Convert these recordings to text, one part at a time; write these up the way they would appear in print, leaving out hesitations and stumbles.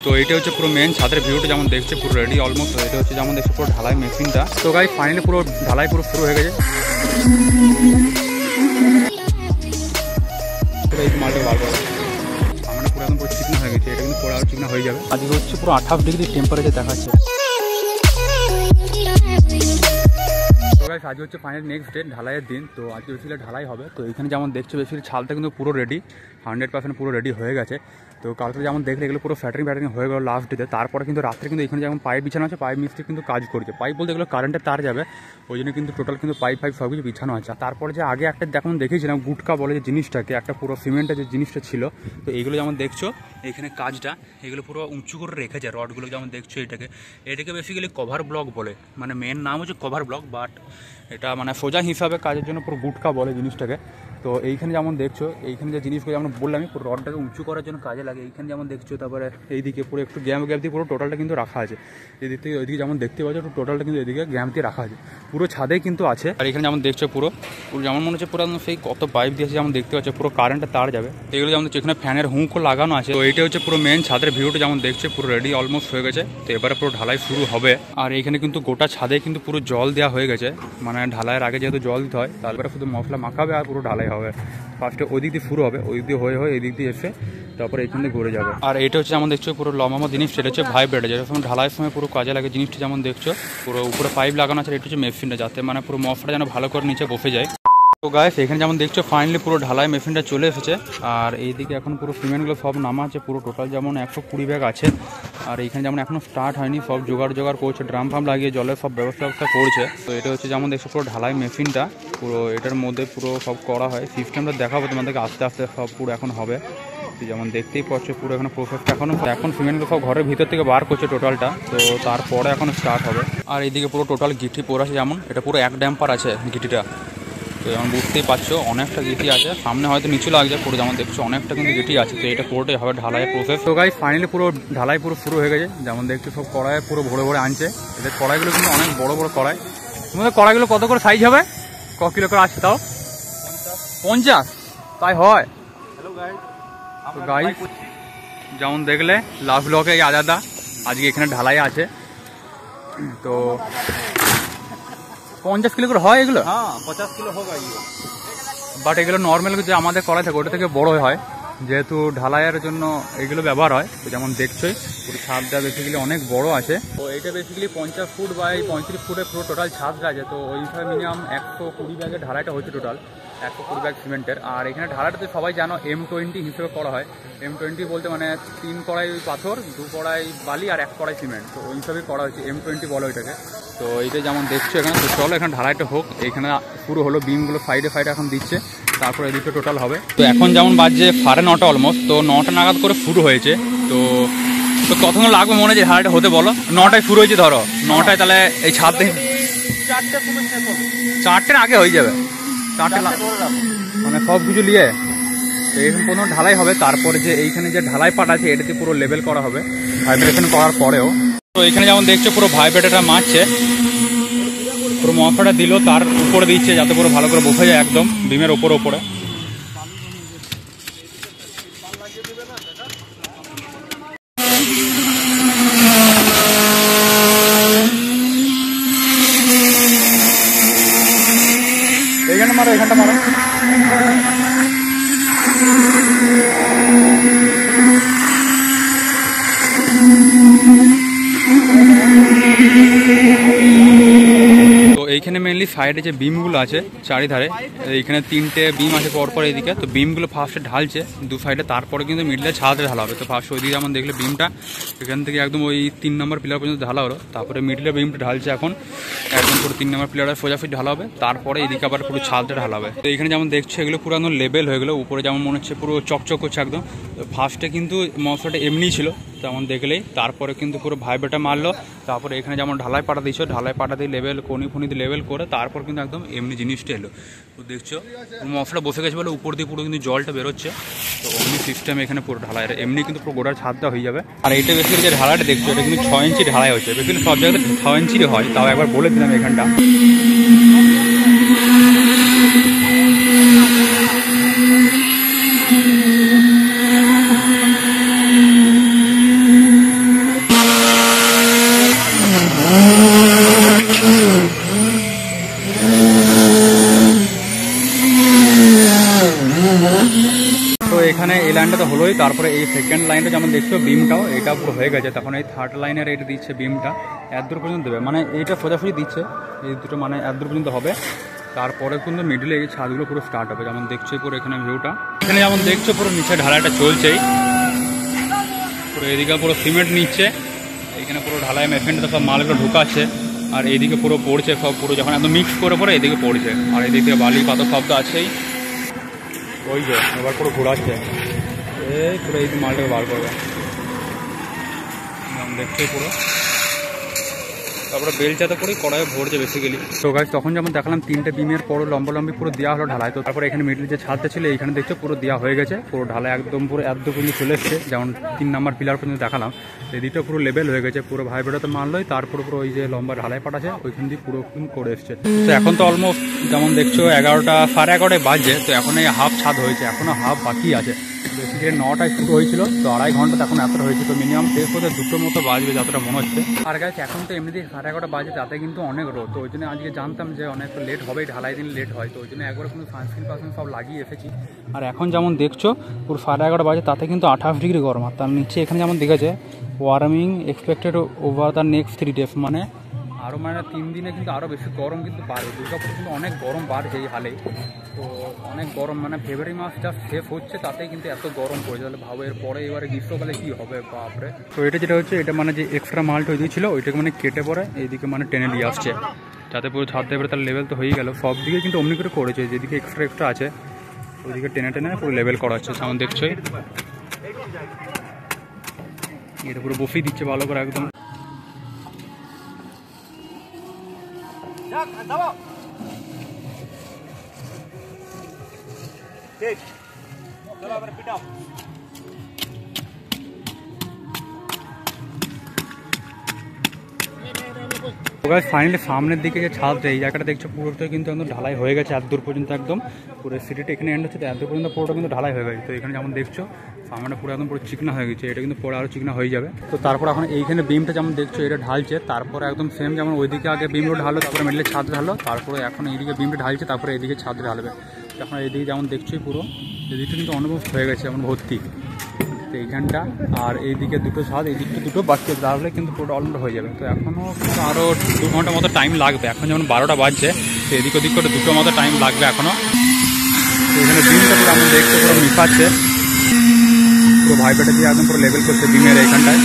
তো এটা হচ্ছে পুরো মেন ছাদের ভিউটা যেমন দেখছে পুরো রেডি অলমোস্ট। এটা হচ্ছে যেমন দেখছে পুরো ঢালাই মেশিনটা। তো গাইস ফাইনালি পুরো ঢালাই পুরো শুরু হয়ে গেছে। এই মালটা বার করা আমরা পুরো একদম পুরো চিকনা হয়ে গেছে। এটা কিন্তু পুরো চিকনা হয়ে যাবে। আজকে হচ্ছে পুরো 28 ডিগ্রি টেম্পারেচার দেখাচ্ছে। আজ হচ্ছে ফাইনাল নেক্সট ডে ঢালাইয়ের দিন। তো আজকে বেশিরভাগ ঢালাই হবে। তো এখানে যেমন দেখছো বেশিরভাগ ছালটা কিন্তু পুরো রেডি 100% পুরো রেডি হয়ে গেছে। তো কালকে যেমন দেখলে এগুলো পুরো ফ্যাটারিং হয়ে গেল লাস্ট ডেতে। তারপরে কিন্তু রাত্রে কিন্তু এখানে যেমন পাইপ বিছানো আছে, পাইপ মিস্ত্রি কিন্তু কাজ করছে। পাইপ বলতে এগুলো কারেন্টের তার যাবে, ওই জন্য কিন্তু টোটাল কিন্তু পাইপ সব কিছু বিছানো আছে। তারপরে যে আগে একটা দেখুন দেখেছিলাম গুটকা বলে যে জিনিসটাকে, একটা পুরো সিমেন্টের যে জিনিসটা ছিল, তো এগুলো যেমন দেখছো এখানে কাজটা এগুলো পুরো উঁচু করে রেখেছে রডগুলো যেমন দেখছো। এটাকে বেসিক্যালি কভার ব্লক বলে, মানে মেন নাম হচ্ছে কভার ব্লক, বাট এটা মানে সোজা হিসাবে কাজের জন্য পুরো গুটকা বলে জিনিসটাকে। তো এইখানে যেমন দেখছো এইখানে যে জিনিসগুলো যেমন বললাম পুরো রডটাকে উঁচু করার জন্য কাজে লাগে। এইখানে যেমন দেখছো তারপরে এইদিকে পুরো একটু গ্যাপ দিয়ে পুরো টোটালটা কিন্তু রাখা আছে। এদিক থেকে ওইদিকে যেমন দেখতে পাচ্ছ টোটালটা কিন্তু এদিকে গ্যাপ দিয়ে রাখা আছে, পুরো ছাদে কিন্তু আছে। আর এখানে যেমন দেখছো পুরো যেমন মনে হচ্ছে পুরো সেই কত পাইপ দিয়েছে যেমন দেখতে পাচ্ছ, পুরো কারেন্টের তার যাবে। এগুলো যেমন এখানে ফ্যানের হুঁকও লাগানো আছে। তো এটা হচ্ছে পুরো মেন ছাদের ভিউটা যেমন দেখছো পুরো রেডি অলমোস্ট হয়ে গেছে। তো এবারে পুরো ঢালাই শুরু হবে। আর এখানে কিন্তু গোটা ছাদে কিন্তু পুরো জল দেওয়া হয়ে গেছে, মানে ঢালাইয়ের আগে যেহেতু জল দিতে হয় তারপরে শুধু মশলা মাখাবে আর পুরো ঢালাই হবে। ফার্স্টে ওই দিক দিয়ে শুরু হবে, ওই দিক দিয়ে হয়ে এই দিক দিয়ে এসে তারপরে এইখান দিয়ে ঘুরে যাবে। আর এটা হচ্ছে যেমন দেখছো পুরো লম্বা জিনিস, সেটা হচ্ছে ভাইব্রেটার, যেটা সময় ঢালাইয়ের সময় পুরো কাজে লাগে জিনিসটা। যেমন দেখছো পুরো উপরে পাইপ লাগানো আছে, এটা হচ্ছে মেশিনটা, যাতে মানে পুরো মশলাটা যেন ভালো করে নিচে বসে যায়। তো গাইস এখানে যেমন দেখছো ফাইনালি পুরো ঢালাই মেশিনটা চলে এসেছে। আর এইদিকে এখন পুরো সিমেন্টগুলো সব নামা আছে, পুরো টোটাল যেমন 120 ব্যাগ আছে। আর এইখানে যেমন এখনো স্টার্ট হয়নি, সব জোগাড় করছে, ড্রাম ফাম লাগিয়ে জলের সব ব্যবস্থা করছে। তো এটা হচ্ছে যেমন দেখছো পুরো ঢালাই মেশিনটা, পুরো এটার মধ্যে পুরো সব করা হয়। সিস্টেমটা দেখাবো তোমাদেরকে আস্তে আস্তে সব পুরো এখন হবে। যেমন দেখতেই পাচ্ছ পুরো এখন প্রসেসটা এখন সিমেন্টগুলো সব ঘরের ভিতর থেকে বার করছে টোটালটা। তো তারপরে এখন স্টার্ট হবে। আর এইদিকে পুরো টোটাল গিটি পোড়া আছে, যেমন এটা পুরো 1 ড্যাম্পার আছে গিটিটা। তো যেমন বুঝতেই পারছো অনেকটা গিটি আছে, সামনে হয়তো নিচু লাগছে পুরো, যেমন দেখছো অনেকটা কিন্তু গিটি আছে। তো এটা পুরোটাই হবে ঢালাইয়ের প্রসেস। তো গাইস ফাইনালি পুরো ঢালাই পুরো শুরু হয়ে গেছে। যেমন দেখছো সব কড়াই পুরো ভরে আনছে। এদের কড়াইগুলো কিন্তু অনেক বড় বড় কড়াই। তোমাদের কড়াইগুলো কত করে সাইজ হবে, ক কিলো করে আছে তাও? 50? তাই হয়। তো গাইস যেমন দেখলে লাভ ব্লকে আজাদা আজকে এখানে ঢালাই আছে। তো 50 কিলো করে হয় এগুলো? হ্যাঁ 50 কিলো হোক। বাট এগুলো নর্মাল যে আমাদের কড়াই থাকে ওটা থেকে বড় হয়, যেহেতু ঢালাইয়ের জন্য এগুলো ব্যবহার হয়। তো যেমন দেখছোই পুরো ছাদটা বেসিক্যালি অনেক বড় আছে। তো এটা বেসিক্যালি 50 ফুট বাই 35 ফুটের পুরো টোটাল ছাদটা আছে। তো ওই হিসাবে মিনিমাম 120 ব্যাগের ঢালাইটা হচ্ছে টোটাল 120 ব্যাগ সিমেন্টের। আর এখানে ঢালাইটাতে সবাই জানো M20 হিসেবে করা হয়। M20 বলতে মানে 3 কড়াই পাথর, 2 কড়াই বালি আর 1 কড়াই সিমেন্ট। তো ওই হিসাবেই করা হয়েছে, M20 বলো ওইটাকে। তো এইটা যেমন দেখছো এখানে। তো চলো এখানে ঢালাইটা হোক। এখানে শুরু হলো, বিমগুলো সাইডে এখন দিচ্ছে, তারপরে এদিকে টোটাল হবে। তো এখন যেমন বাজছে 9:30 অলমোস্ট। তো 9টা নাগাদ করে শুরু হয়েছে। তো কতক্ষণ লাগবে মনে হয় যে ঢালাইটা হতে বলো? 9টায় শুরু হয়েছে ধরো, 9টায় তাহলে এই ছাদ থেকে 4টের আগে হয়ে যাবে। 4টে মানে সব কিছু নিয়ে তো এখন কোনো ঢালাই হবে। তারপরে যে এইখানে যে ঢালাই পাট আছে এটাতে পুরো লেভেল করা হবে ভাইব্রেশন করার পরেও। তো এখানে যেমন দেখছো পুরো ভাইব্রেটারটা মারছে, পুরো মশলাটা দিল তার উপরে দিচ্ছে যাতে পুরো ভালো করে বসে যায় একদম বিমের ওপরে। এখানটা মারো। তো এইখানে মেনলি সাইডে যে বিমগুলো আছে চারিধারে, এইখানে 3টে বিম আছে পরপর এইদিকে। তো বিমগুলো ফার্স্টে ঢালছে 2 সাইডে, তারপরে কিন্তু মিডলে ছাদে ঢালা হবে। তো ফার্স্ট ওইদিকে যেমন দেখলে বিমটা এখান থেকে একদম ওই 3 নম্বর পিলার পর্যন্ত ঢালা হলো। তারপরে মিডলে বিমটা ঢালছে এখন একদম পুরো 3 নম্বর পিলারে সোজাফিট ঢালা হবে। তারপরে এইদিকে আবার পুরো ছাদটা ঢালা হবে। তো এখানে যেমন দেখছো এগুলো পুরো একদম লেভেল হয়ে গেলো। উপরে যেমন মনে হচ্ছে পুরো চকচক করছে একদম। ফার্স্টে কিন্তু মশলাটা এমনি ছিল তেমন দেখলেই, তারপরে কিন্তু পুরো ভাইব্রেটার মারলো। তারপরে এখানে যেমন ঢালাই পাটা দিয়েছো, ঢালাই পাটা দিয়ে লেভেল কোনি দিয়ে লেভেল করে তারপর কিন্তু একদম এমনি জিনিসটা এলো। তো দেখছো মশলা বসে গেছে বলে উপর দিয়ে পুরো কিন্তু জলটা বেরোচ্ছে। তো অমনি সিস্টেম এখানে পুরো ঢালাই, এমনি কিন্তু পুরো গোটার ছাদটা হয়ে যাবে। আর এইটা বেশি যে ঢালাইটা দেখছো এটা কিন্তু 6 ইঞ্চি ঢালাই হচ্ছে। বেশি সব জায়গাতে 6 ইঞ্চিরই হয়, তাও একবার বলে দিলাম এখানটা। হলোই। তারপরে এই সেকেন্ড লাইনটা যেমন দেখছো বিমটাও এটা পুরো হয়ে গেছে। তখন এই থার্ড লাইনের এটা দিচ্ছে বিমটা এতদূর পর্যন্ত দেবে, মানে এইটা সোজাসুজি দিচ্ছে এই দুটো, মানে এতদূর পর্যন্ত হবে। তারপরে কিন্তু মিডলে এই ছাদগুলো পুরো স্টার্ট হবে। যেমন দেখছো পুরো এখানে ভিউটা, এখানে যেমন দেখছো পুরো নিচে ঢালাইটা চলছেই, পুরো এদিকে পুরো সিমেন্ট নিচ্ছে, এখানে পুরো ঢালাই মেশিনটা সব মালগুলো ঢুকাচ্ছে, আর এইদিকে পুরো পড়ছে সব, পুরো যখন একদম মিক্স করে পরে এদিকে পড়ছে, আর এদিক থেকে বালি পাথর সব তো আছেই। ওই যে এবার পুরো ঘোরাচ্ছে, এই পুরো এই মালটাকে বার করবে দেখছে পুরো। তারপরে বেলচাতে করে কড়াই ভরছে বেসিক্যালি। তো গাইস তখন যেমন দেখালাম তিনটে বিমের পরও লম্বি পুরো দেওয়া হলো ঢালাই। তো তারপরে এখানে মিডলে যে ছাদটা ছিল এইখানে দেখছো পুরো দেওয়া হয়ে গেছে, পুরো ঢালাই একদম পুরো এত পর্যন্ত চলে এসছে। যেমন 3 নম্বর পিলার পর্যন্ত দেখালাম, এদিকটা পুরো লেভেল হয়ে গেছে, পুরো ভাইব্রেটাতে মারলোই। তারপরে পুরো ওই যে লম্বা ঢালাই পাট আছে ওইখান দিয়ে পুরো করে এসছে। তো এখন তো অলমোস্ট যেমন দেখছো 11টা সাড়ে 11টায় বাজছে। তো এখন এই হাফ ছাদ হয়েছে, এখনও হাফ বাকি আছে। বেসিক্যালি 9টায় শুরু হয়েছিল, তো 2.5 ঘন্টা এখন এতটা হয়েছে। তো মিনিমাম শেষ হতে 2টোর মতো বাজবে যতটা মনে হচ্ছে। আর গাইস এখন তো এমনিতেই 11:30 বাজে, তাতে কিন্তু অনেক রোদ। তো ওই জন্য আজকে জানতাম যে অনেক লেট হবে, ঢালাই দিন লেট হয়, তো ওই জন্য একবার কিন্তু সানস্ক্রিন সব লাগিয়ে এসেছি। আর এখন যেমন দেখছো পুরো 11:30 বাজে, তাতে কিন্তু 28 ডিগ্রি গরম। আর তার নিচে এখানে যেমন দেখেছে warming expected over the next 3 days, মানে আরও মানে 3 দিনে কিন্তু আরও বেশি গরম কিন্তু বাড়বে। দুর্গাপুর কিন্তু অনেক গরম বাড়ছে এই হালেই, তো অনেক গরম, মানে ফেব্রুয়ারি মাস যা শেষ হচ্ছে তাতেই কিন্তু এত গরম পড়ে। তাহলে ভাবো এর পরে এবারে গ্রীষ্মকালে কী হবে, বাপরে। তো এটা যেটা হচ্ছে, এটা মানে যে এক্সট্রা মালটা হয়ে ছিল ওইটাকে মানে কেটে পরে এইদিকে মানে টেনে দিয়ে আসছে, যাতে পুরো ছাদ দেবে। তার লেভেল তো হয়েই গেল, সব দিকে কিন্তু অমনি করে করেছে। যেদিকে এক্সট্রা আছে ওইদিকে টেনে টেনে পুরো লেভেল করা হচ্ছে। সামন দেখছোই এটা পুরো বসিয়ে দিচ্ছে ভালো করে একদম। ফাইনালি সামনের দিকে যে ছাদটা এই জায়গাটা দেখছো পুরোটা কিন্তু একদম ঢালাই হয়ে গেছে এত দূর পর্যন্ত, একদম পুরো সিটিটা এখানে এন্ড হচ্ছে, এত দূর পর্যন্ত পুরোটা কিন্তু ঢালাই হয়ে গেছে। তো এখানে যেমন দেখছো সামনে পুরো একদম পুরো চিকনা হয়ে গেছে, এটা কিন্তু পরে আরও চিকনা হয়ে যাবে। তো তারপর এখন এইখানে বিমটা যেমন দেখছো এটা ঢালছে, তারপরে একদম সেম যেমন ওইদিকে আগে বিমটা ঢালো, তারপরে মিডলে ছাদ ঢালো, তারপরে এখন এইদিকে বিমটা ঢালছে, তারপরে এইদিকে ছাদ ঢালবে। এখন এইদিকে যেমন দেখছোই পুরো এদিকটা কিন্তু অনুভব হয়ে গেছে এমন ভর্তি এইখানটা, আর এইদিকে দুটো ছাদ, এই দিকটা দুটো বাকি দাঁড়ালে কিন্তু পুরো অলমোস্ট হয়ে যাবে। তো এখনও কিন্তু আরও 2 ঘন্টা মতো টাইম লাগবে। এখন যেমন 12টা বাজছে, তো এদিক ওদিক করে 2টো মতো টাইম লাগবে এখনও। তো এখানে বিমটা পুরো আমরা দেখতে পুরো মিশাচ্ছে, পুরো ভাইব্রেটা দিয়ে একদম পুরো লেভেল করছে বিমের এইখানটায়।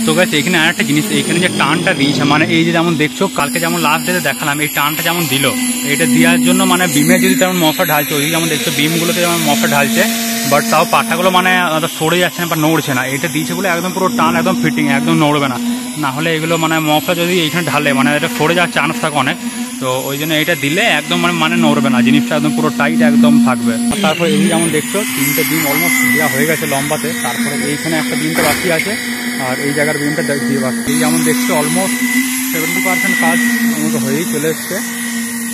তো গাইস এখানে আরেকটা জিনিস, এইখানে যে টানটা দিয়েছে, মানে এই যে যেমন দেখছো কালকে যেমন লাস্ট ডেতে দেখালাম এই টানটা যেমন দিল, এটা দেওয়ার জন্য মানে বিমে যদি তেমন মশা ঢালছে, ওইদিকে যেমন দেখছো বিমগুলোতে যেমন মশা ঢালছে, বাট তাও পাঠাগুলো মানে সরে যাচ্ছে না বা নড়ছে না। এটা দিয়েছে বলে একদম পুরো টান একদম ফিটিং, একদম নড়বে না। না হলে এগুলো মানে মশা যদি এইখানে ঢালে মানে এটা সরে যাওয়ার চান্স থাকে অনেক। তো ওই জন্য এটা দিলে একদম মানে নড়বে না, জিনিসটা একদম পুরো টাইট একদম থাকবে। তারপরে এই যেমন দেখছো 3টে বিম অলমোস্ট দেওয়া হয়ে গেছে লম্বাতে, তারপরে এইখানে একটা বিমটা বাকি আছে, আর এই জায়গার বিমটা দিয়ে বাকি। এই যেমন দেখছো অলমোস্ট 70% কাজ আমাকে হয়েই চলে এসছে।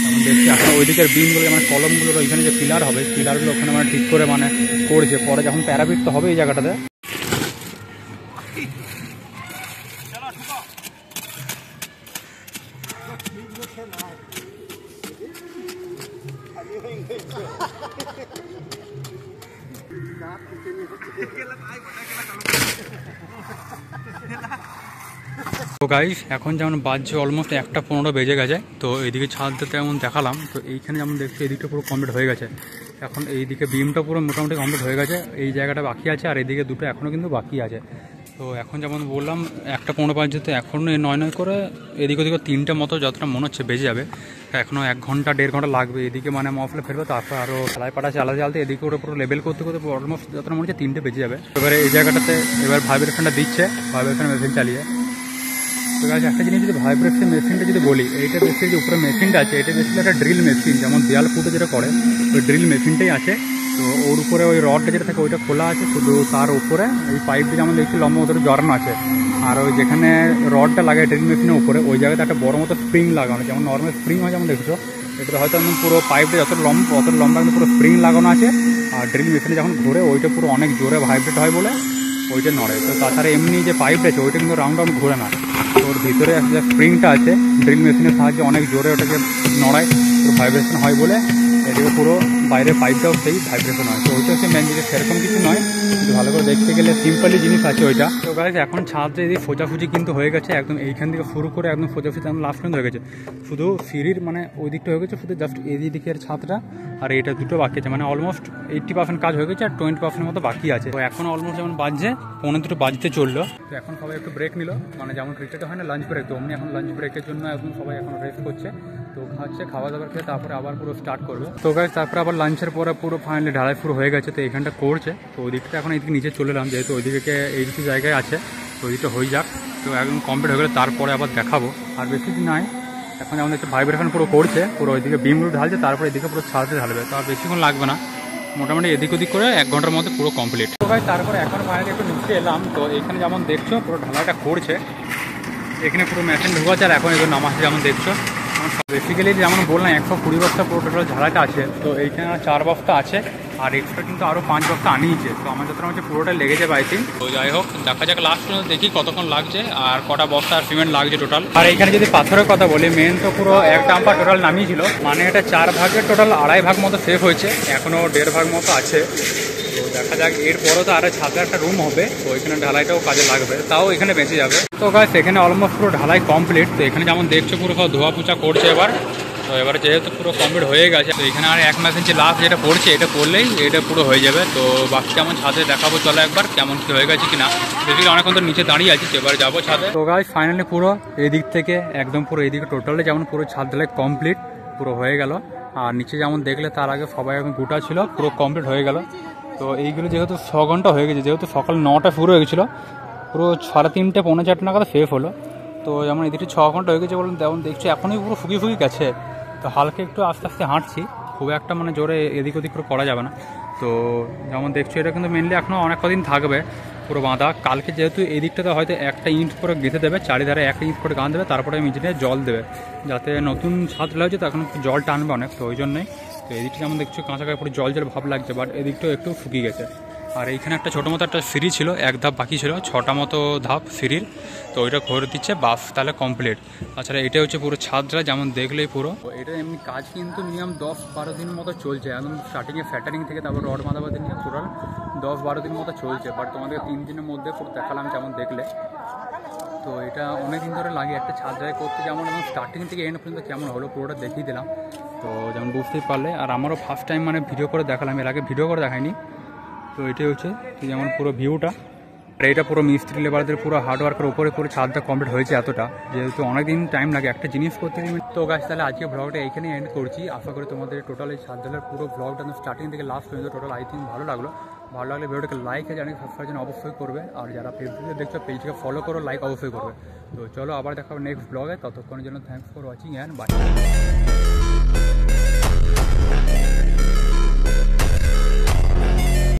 যেমন দেখছি এখন ওই দিকের বিমগুলো মানে কলমগুলোর ওইখানে যে পিলার হবে, পিলারগুলো ওখানে মানে ঠিক করে মানে করছে। পরে যখন প্যারাপিট তো হবে এই জায়গাটাতে। তো গাইস এখন যেমন বাজছে অলমোস্ট 1:15 বেজে গেছে। তো এইদিকে ছাদটা তেমন দেখালাম, তো এইখানে যেমন দেখছি এদিকটা পুরো কমপ্লিট হয়ে গেছে। এখন এইদিকে বিমটা পুরো মোটামুটি কমপ্লিট হয়ে গেছে, এই জায়গাটা বাকি আছে, আর এইদিকে দুটো এখনও কিন্তু বাকি আছে। তো এখন যেমন বললাম 1:15 বাজছে, তো এখনও 9 করে এদিক ওদিকে 3টে মতো যতটা মনে হচ্ছে বেজে যাবে। এখনও 1 ঘন্টা 1.5 ঘন্টা লাগবে এদিকে মানে মফলে ফেরবে, তারপর আরও সেলাই পাটা চালাতে চালাতে এদিকে ওটা পুরো লেভেল করতে করতে অলমোস্ট যতটা মনে হচ্ছে 3টে বেজে যাবে। এবারে এই জায়গাটাতে এবার ভাইব্রেশনটা দিচ্ছে, ভাইব্রেশন মেশিন চালিয়ে। তো গাছ একটা জিনিস যদি ভাইব্রেশন মেশিনটা যদি বলি, এইটা বেশি যে উপরে মেশিনটা আছে এটা বেশি একটা ড্রিল মেশিন, যেমন দেয়াল ফুটে যেটা করে ওই ড্রিল মেশিনটাই আছে। তো ওর উপরে ওই রডটা যেটা থাকে ওইটা খোলা আছে, শুধু তার উপরে এই পাইপটা যেমন দেখছি লম্বা ওদের জড়ানো আছে। আর ওই যেখানে রডটা লাগে ড্রিল মেশিনের উপরে ওই জায়গাতে একটা বড় মতো স্প্রিং লাগানো, যেমন নর্মাল স্প্রিং হয় যেমন দেখছো, এটাতে হয়তো একদম পুরো পাইপটা যত লম্বা একদম পুরো স্প্রিং লাগানো আছে। আর ড্রিল মেশিনে যখন ঘুরে ওইটা পুরো অনেক জোরে ভাইব্রেট হয় বলে ওইটা নড়ে। তো তাছাড়া এমনি যে পাইপটা আছে ওইটা কিন্তু রাউন্ড ঘুরে না, ওর ভিতরে যে স্প্রিংটা আছে ড্রিল মেশিনের সাহায্যে অনেক জোরে ওটাকে নড়ায়, তো পুরো ভাইব্রেশন হয় বলে এদিকে পুরো বাইরের পাইপটাও সেই ভাইব্রেশন হয়। তো ওইটা হচ্ছে মেন জিনিস, সেরকম কিছু নয়, কিন্তু ভালো করে দেখতে গেলে সিম্পলি জিনিস আছে ওইটা। তো গাইজ এখন ছাদে এদিকে ফোঁচাফুচি কিন্তু হয়ে গেছে একদম, এইখান থেকে শুরু করে একদম ফোঁচাফুচি একদম লাস্ট পর্যন্ত হয়ে গেছে। শুধু সিঁড়ির মানে ওই দিকটা হয়ে গেছে, শুধু জাস্ট এই দিকের ছাদটা আর এইটা দুটো বাকি আছে, মানে অলমোস্ট 80% কাজ হয়ে গেছে আর 20% মতো বাকি আছে। তো এখন অলমোস্ট যেমন বাজছে 1:45 বাজতে চললো। তো এখন সবাই একটু ব্রেক নিল, মানে যেমন ক্রিকেটে হয় না লাঞ্চ ব্রেক, তো অমনি এখন লাঞ্চ ব্রেকের জন্য একদম সবাই এখন রেস্ট করছে। তো খাচ্ছে, খাওয়া দাওয়ার খেয়ে তারপরে আবার পুরো স্টার্ট করবে। তো গাইজ তারপরে আবার লাঞ্চের পরে পুরো ফাইনালি ঢালাই পুরো হয়ে গেছে। তো এখানটা করছে, তো ওই দিকটা এখন এইদিকে নিচে চলে এলাম, যেহেতু ওইদিকে এই দিকে জায়গায় আছে, তো ওই দিকটা হয়ে যাক। তো একদম কমপ্লিট হয়ে গেলে তারপরে আবার দেখাবো। আর বেশি দিন নয়, এখন আমাদের একটু ভাইব্রেশন পুরো করছে, পুরো ওইদিকে বিমগুলো ঢালছে, তারপরে এদিকে পুরো ছাদে ঢালবে। তো আর বেশিক্ষণ লাগবে না, মোটামুটি এদিক ওদিক করে 1 ঘন্টার মধ্যে পুরো কমপ্লিট। তো ভাই তারপরে এখন ফাইনালি একটু নিচে এলাম। তো এখানে যেমন দেখছো পুরো ঢালাইটা করছে, এখানে পুরো মেশিন ঢুকাচ্ছে আর এখন এগুলো নামাচ্ছে যেমন দেখছো। বেসিক্যালি যেমন বললাম 120 বস্তা পুরো টোটাল ঝালাটা আছে। তো এইখানে 4 বস্তা আছে আর এক্সট্রা কিন্তু আরও 5 বস্তা আনিয়েছে। তো আমার যতটা হচ্ছে পুরোটা লেগে যাবে আই থিঙ্ক। তো যাই হোক দেখা যাক লাস্ট পর্যন্ত দেখি কতক্ষণ লাগছে আর কটা বস্তা আর সিমেন্ট লাগছে টোটাল। আর এখানে যদি পাথরের কথা বলি, মেন তো পুরো 1 ডাম্পার টোটাল নামিয়েছিল, মানে এটা 4 ভাগের টোটাল 2.5 ভাগ মতো সেভ হয়েছে, এখনও 1.5 ভাগ মতো আছে। তো দেখা যাক, এরপরও তো আরও ছাদে একটা রুম হবে, তো এখানে ঢালাইটাও কাজে লাগবে, তাও এখানে বেঁচে যাবে। তো গাইস এখানে অলমোস্ট পুরো ঢালাই কমপ্লিট। তো এখানে যেমন দেখছো পুরো ধোয়া পোছা করছে এবার। তো এবারে যেহেতু পুরো কমপ্লিট হয়ে গেছে, তো এখানে আর 1 মেশিন যে লাস্ট যেটা পড়ছে এটা করলেই এটা পুরো হয়ে যাবে। তো বাকি কেমন ছাদে দেখাবো চলো একবার, কেমন কি হয়ে গেছে কিনা। বেশিরভাগ অনেকক্ষণ তো নিচে দাঁড়িয়ে আছি, এবার যাবো ছাদে। তো গাইস ফাইনালি পুরো এই দিক থেকে একদম পুরো এইদিকে টোটালি যেমন পুরো ছাদ ঢালাই কমপ্লিট পুরো হয়ে গেল। আর নিচে যেমন দেখলে তার আগে সবাই এখন গোটা ছিল, পুরো কমপ্লিট হয়ে গেল। তো এইগুলো যেহেতু 6 ঘন্টা হয়ে গেছে, যেহেতু সকাল 9টা শুরু হয়ে গেছিলো, পুরো 3:30 পৌনে 4 নাগাদ শেষ হলো। তো যেমন এদিকে 6 ঘন্টা হয়ে গেছে বলুন, তেমন দেখছি এখনই পুরো ফুকি গেছে। তো হালকা একটু আস্তে আস্তে হাঁটছি, খুব একটা মানে জোরে এদিক ওদিক করে করা যাবে না। তো যেমন দেখছো এটা কিন্তু মেনলি এখনও অনেক কদিন থাকবে পুরো বাঁধা। কালকে যেহেতু এই দিকটাতে হয়তো একটা ইঞ্চ করে গেঁথে দেবে, চারিধারে 1 ইঞ্চ করে গান দেবে, তারপরে মিজিয়ে জল দেবে, যাতে নতুন ছাদ লাগছে তো এখন জল টানবে অনেক, তো ওই জন্যই। তো এদিকটা যেমন দেখছো কাঁচা কাপড়ে জল ভাব লাগছে, বাট এদিকটাও একটু শুকিয়ে গেছে। আর এইখানে একটা ছোটো মতো একটা সিঁড়ি ছিল, 1 ধাপ বাকি ছিল, 6টা মতো ধাপ সিঁড়ির, তো ওইটা করে দিচ্ছে বাস, তাহলে কমপ্লিট। তাছাড়া এটা হচ্ছে পুরো ছাদটা যেমন দেখলেই পুরো। এটা এমনি কাজ কিন্তু মিনিমাম 10-12 দিন মতো চলছে, একদম স্টার্টিংয়ে ফ্যাটারিং থেকে তারপর রড বাঁধাবাঁধি নিয়ে টোটাল 10-12 দিন মতো চলছে। বাট তোমাদের 3 দিনের মধ্যে পুরো দেখালাম যেমন দেখলে। তো এটা অনেক দিন ধরে লাগে একটা ছাদ ঢালাই করতে, যেমন এবং স্টার্টিং থেকে এন্ড পর্যন্ত কেমন হলো পুরোটা দেখিয়ে দিলাম। তো যেমন বুঝতেই পারলে, আর আমারও ফার্স্ট টাইম মানে ভিডিও করে দেখালাম, এর আগে ভিডিও করে দেখাইনি। তো এটাই হচ্ছে যেমন পুরো ভিউটা। আর এটা পুরো মিস্ত্রি লেবারদের পুরো হার্ডওয়ার্কের উপরে পুরো ছাদটা কমপ্লিট হয়েছে এতটা, যেহেতু অনেক দিন টাইম লাগে একটা জিনিস করতে। তো গাছ তাহলে আজকে ব্লগটা এইখানে এন্ড করছি। আশা করি তোমাদের টোটাল এই ছাদ ঢালাইয়ের পুরো ব্লগটা স্টার্টিং থেকে লাস্ট পর্যন্ত টোটাল আই থিঙ্ক ভালো লাগলো। ভালো লাগলে ভিডিওটাকে লাইক আর জানি সাবস্ক্রাইব জন্য অবশ্যই করবে, আর যারা ফেসবুকে দেখছো পেজটাকে ফলো করো, লাইক অবশ্যই করবে। তো চলো আবার দেখা হবে নেক্সট ব্লগে, ততক্ষণের জন্য thanks for watching and by.